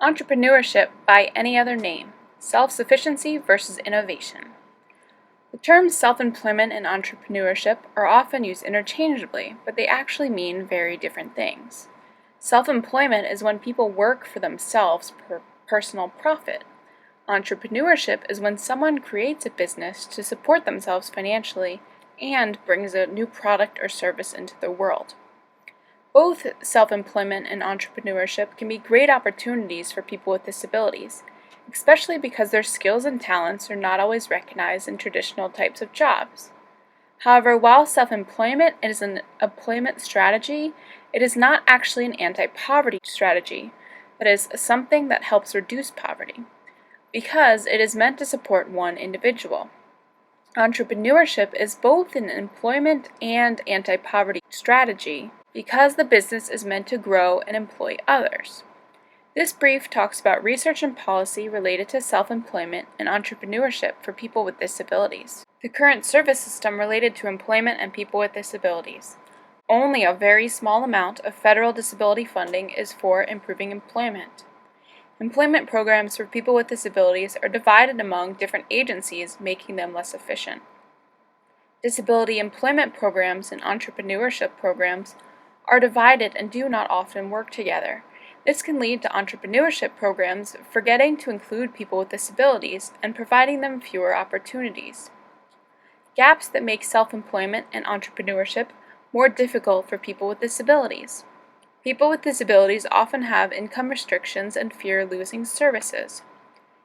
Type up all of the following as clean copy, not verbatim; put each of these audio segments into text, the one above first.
Entrepreneurship by any other name, self-sufficiency versus innovation. The terms self-employment and entrepreneurship are often used interchangeably, but they actually mean very different things. Self-employment is when people work for themselves for personal profit. Entrepreneurship is when someone creates a business to support themselves financially and brings a new product or service into the world. Both self-employment and entrepreneurship can be great opportunities for people with disabilities, especially because their skills and talents are not always recognized in traditional types of jobs. However, while self-employment is an employment strategy, it is not actually an anti-poverty strategy, that is, something that helps reduce poverty, because it is meant to support one individual. Entrepreneurship is both an employment and anti-poverty strategy because the business is meant to grow and employ others. This brief talks about research and policy related to self-employment and entrepreneurship for people with disabilities. The current service system related to employment and people with disabilities. Only a very small amount of federal disability funding is for improving employment. Employment programs for people with disabilities are divided among different agencies, making them less efficient. Disability employment programs and entrepreneurship programs are divided and do not often work together. This can lead to entrepreneurship programs forgetting to include people with disabilities and providing them fewer opportunities. Gaps that make self-employment and entrepreneurship more difficult for people with disabilities. People with disabilities often have income restrictions and fear losing services.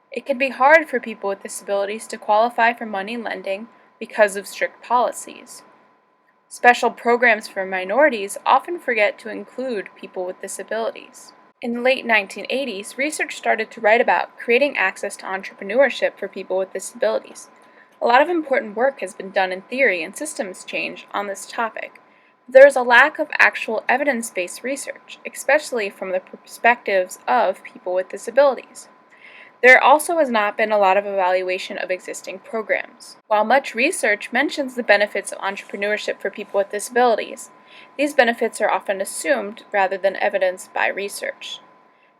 It can be hard for people with disabilities to qualify for money lending because of strict policies. Special programs for minorities often forget to include people with disabilities. In the late 1980s, research started to write about creating access to entrepreneurship for people with disabilities. A lot of important work has been done in theory and systems change on this topic. There is a lack of actual evidence-based research, especially from the perspectives of people with disabilities. There also has not been a lot of evaluation of existing programs. While much research mentions the benefits of entrepreneurship for people with disabilities, these benefits are often assumed rather than evidenced by research.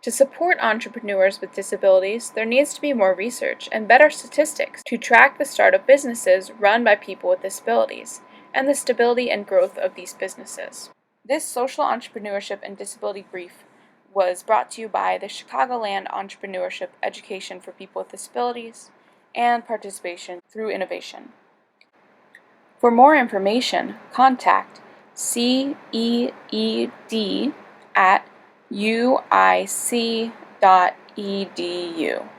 To support entrepreneurs with disabilities, there needs to be more research and better statistics to track the start of businesses run by people with disabilities and the stability and growth of these businesses. This social entrepreneurship and disability brief was brought to you by the Chicagoland Entrepreneurship Education for People with Disabilities and Participation Through Innovation. For more information, contact CEED@uic.edu.